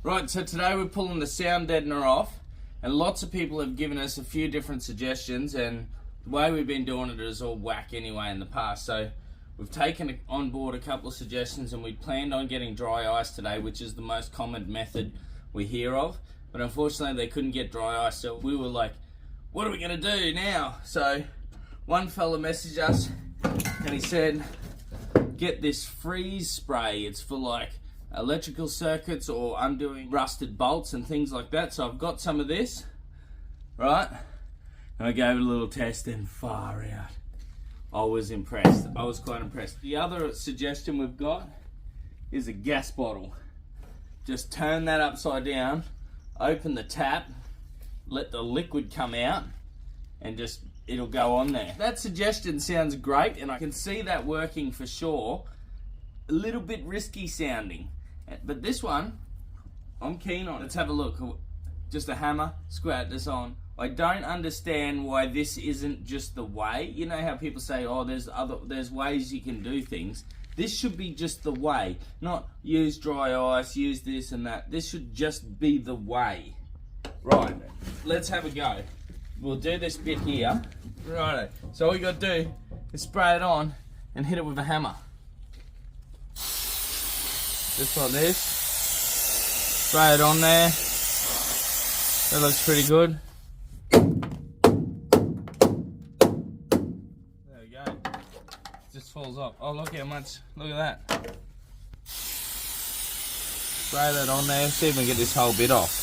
Right, so today we're pulling the sound deadener off, and lots of people have given us a few different suggestions, and the way we've been doing it is all whack anyway in the past. So we've taken on board a couple of suggestions, and we planned on getting dry ice today, which is the most common method we hear of. But unfortunately they couldn't get dry ice, so we were like, what are we going to do now? So one fella messaged us and he said, get this freeze spray. It's for like electrical circuits or undoing rusted bolts and things like that. So I've got some of this, right? And I gave it a little test and far out. I was impressed. I was quite impressed. The other suggestion we've got is a gas bottle. Just turn that upside down, open the tap, let the liquid come out, and just it'll go on there. That suggestion sounds great, and I can see that working for sure. A little bit risky sounding, but this one I'm keen on. Let's have a look. Just a hammer, squirt this on. I don't understand why this isn't just the way. You know how people say, oh, there's ways you can do things. This should be just the way, not use dry ice, use this and that. This should just be the way. Right, let's have a go. We'll do this bit here. Righto, so all you got to do is spray it on and hit it with a hammer. Just like this. Spray it on there. That looks pretty good. There we go. Just falls off. Oh, look how much. Look at that. Spray that on there. See if we can get this whole bit off.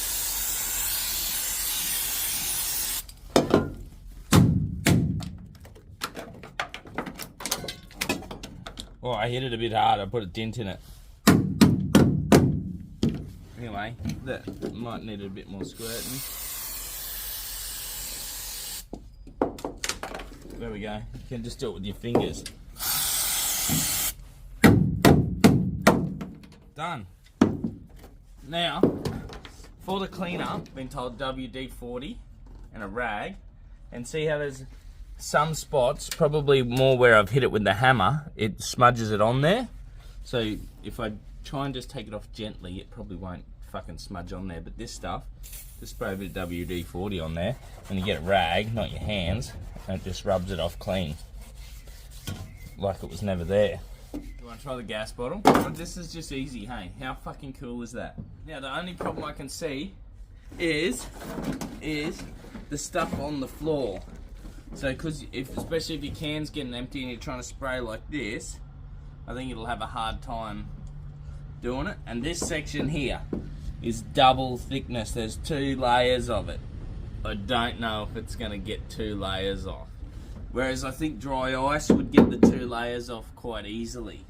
Oh, I hit it a bit hard. I put a dent in it. Anyway, that might need a bit more squirting. There we go. You can just do it with your fingers. Done. Now, for the cleaner, I've been told WD-40 and a rag, and see how there's some spots, probably more where I've hit it with the hammer, it smudges it on there. So if I try and just take it off gently, it probably won't fucking smudge on there. But this stuff, just spray a bit of WD-40 on there, and you get a rag, not your hands, and it just rubs it off clean, like it was never there. You want to try the gas bottle? Well, this is just easy, hey? How fucking cool is that? Now the only problem I can see is the stuff on the floor. So, especially if your can's getting empty and you're trying to spray like this, I think it'll have a hard time doing it. And this section here is double thickness. There's 2 layers of it. I don't know if it's going to get 2 layers off. Whereas I think dry ice would get the 2 layers off quite easily.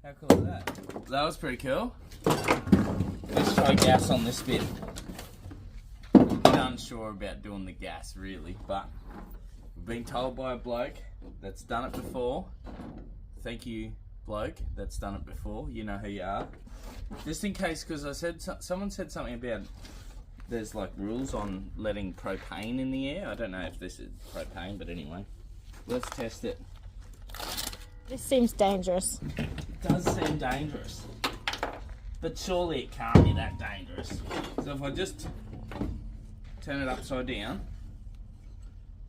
How cool is that? That was pretty cool. Let's try gas on this bit. I'm a bit unsure about doing the gas really, but we've been told by a bloke that's done it before. Thank you, bloke that's done it before. You know who you are. Just in case, because I said someone said something about there's like rules on letting propane in the air. I don't know if this is propane, but anyway, let's test it. This seems dangerous. It does seem dangerous, but surely it can't be that dangerous. So if I just turn it upside down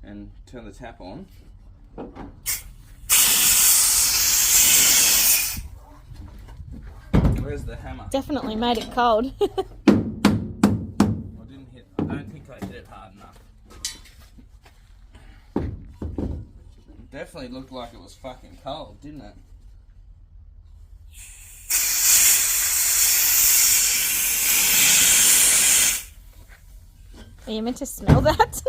and turn the tap on. Where's the hammer? Definitely made it cold. I don't think I hit it hard enough. Definitely looked like it was fucking cold, didn't it? Are you meant to smell that?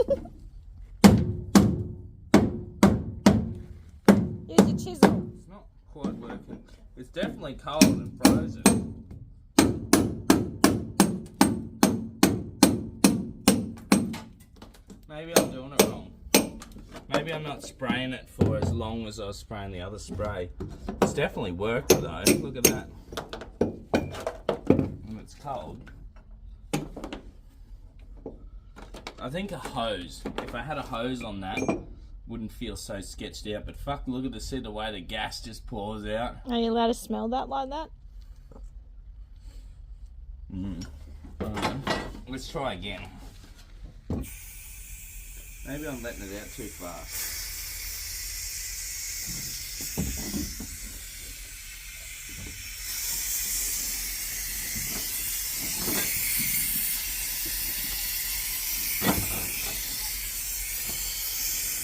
Use your chisel. It's not quite working. It's definitely cold and frozen. Maybe I'm doing it wrong. Maybe I'm not spraying it for as long as I was spraying the other spray. It's definitely worked though. Look at that. And it's cold. I think a hose. If I had a hose on that, wouldn't feel so sketched out. But fuck, look at the way the gas just pours out. Are you allowed to smell that like that? Let's try again. Maybe I'm letting it out too fast.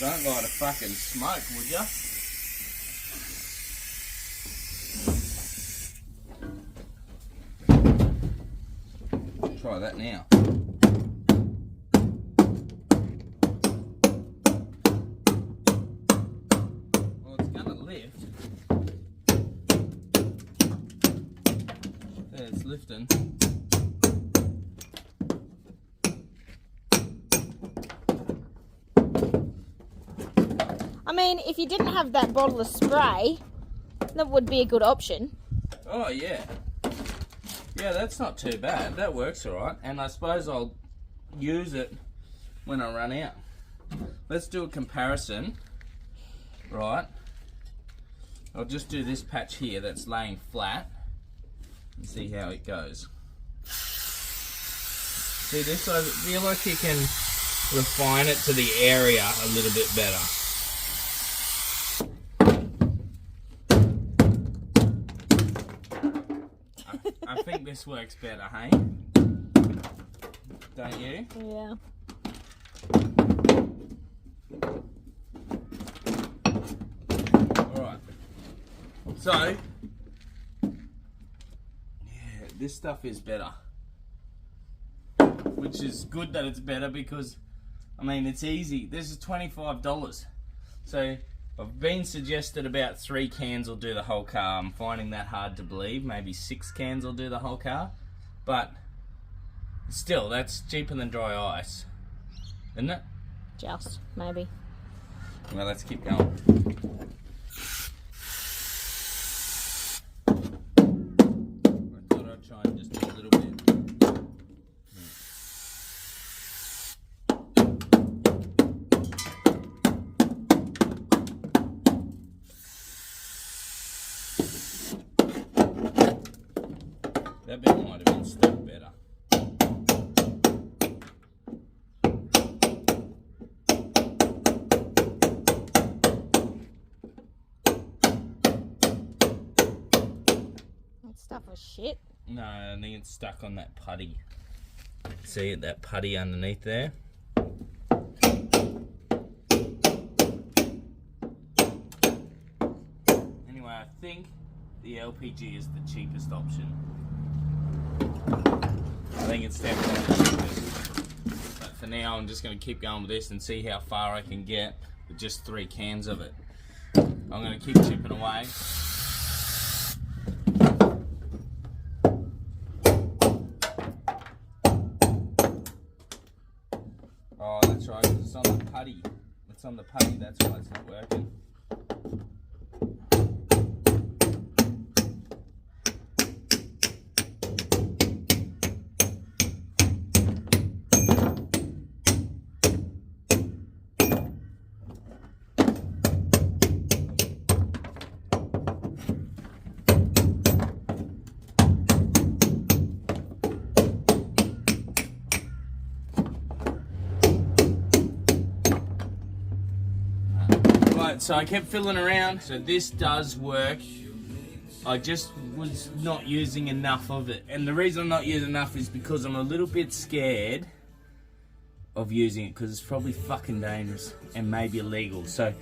Don't light a fucking smoke, would ya? Try that now. Well, it's gonna lift. There, it's lifting. I mean, if you didn't have that bottle of spray, that would be a good option. Oh, yeah. Yeah, that's not too bad. That works alright. And I suppose I'll use it when I run out. Let's do a comparison. Right. I'll just do this patch here that's laying flat and see how it goes. See this? I feel like you can refine it to the area a little bit better. I think this works better, hey? Don't you? Yeah. Alright. So, yeah, this stuff is better. Which is good that it's better because, I mean, it's easy. This is $25. So, I've been suggested about 3 cans will do the whole car. I'm finding that hard to believe. Maybe 6 cans will do the whole car. But still, that's cheaper than dry ice. Isn't it? Just, maybe. Well, let's keep going. I thought I'd try and just do a little bit. That bit might have been stuck better. That stuff was shit. No, I think it's stuck on that putty. See that putty underneath there? Anyway, I think the LPG is the cheapest option. I think it's definitely the cheapest. But for now, I'm just going to keep going with this and see how far I can get with just 3 cans of it. I'm going to keep chipping away. Oh, that's right, 'cause it's on the putty. It's on the putty, that's why it's not working. So I kept fiddling around. So this does work. I just was not using enough of it. And the reason I'm not using enough is because I'm a little bit scared of using it because it's probably fucking dangerous and maybe illegal. So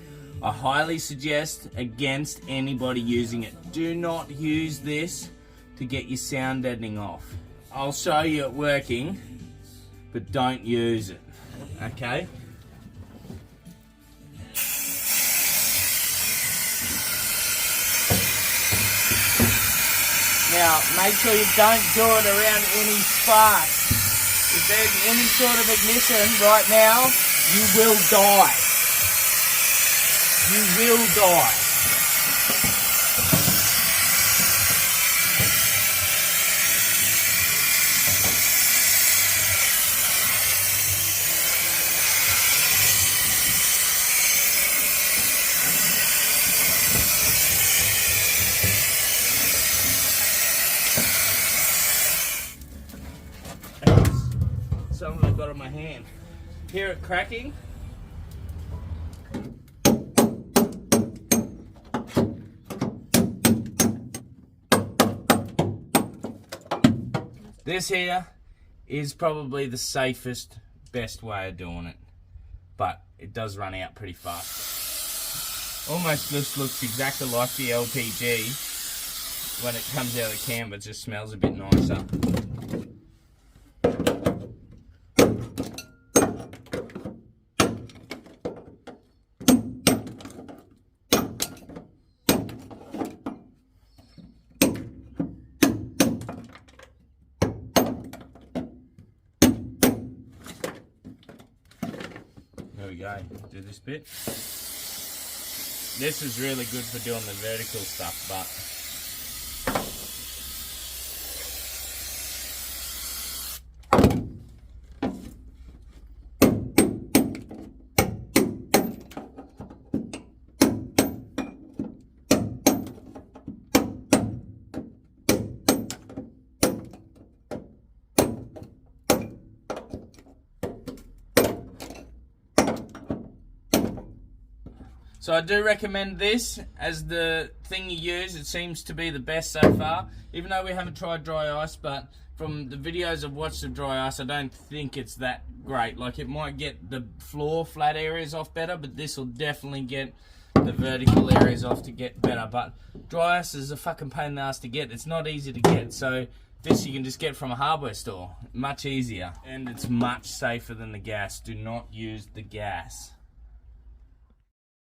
I highly suggest against anybody using it. Do not use this to get your sound deadening off. I'll show you it working, but don't use it. Okay? Now, make sure you don't do it around any sparks. If there's any sort of ignition right now, you will die. you will die. Something I've got on my hand. Hear it cracking? This here is probably the safest, best way of doing it, but it does run out pretty fast. Almost just looks exactly like the LPG when it comes out of the can, but just smells a bit nicer. There we go, do this bit. This is really good for doing the vertical stuff, but so I do recommend this as the thing you use. It seems to be the best so far, even though we haven't tried dry ice, but from the videos I've watched of dry ice, I don't think it's that great. Like, it might get the floor flat areas off better, but this will definitely get the vertical areas off to get better. But dry ice is a fucking pain in the ass to get. It's not easy to get, so this you can just get from a hardware store. Much easier, and it's much safer than the gas. Do not use the gas.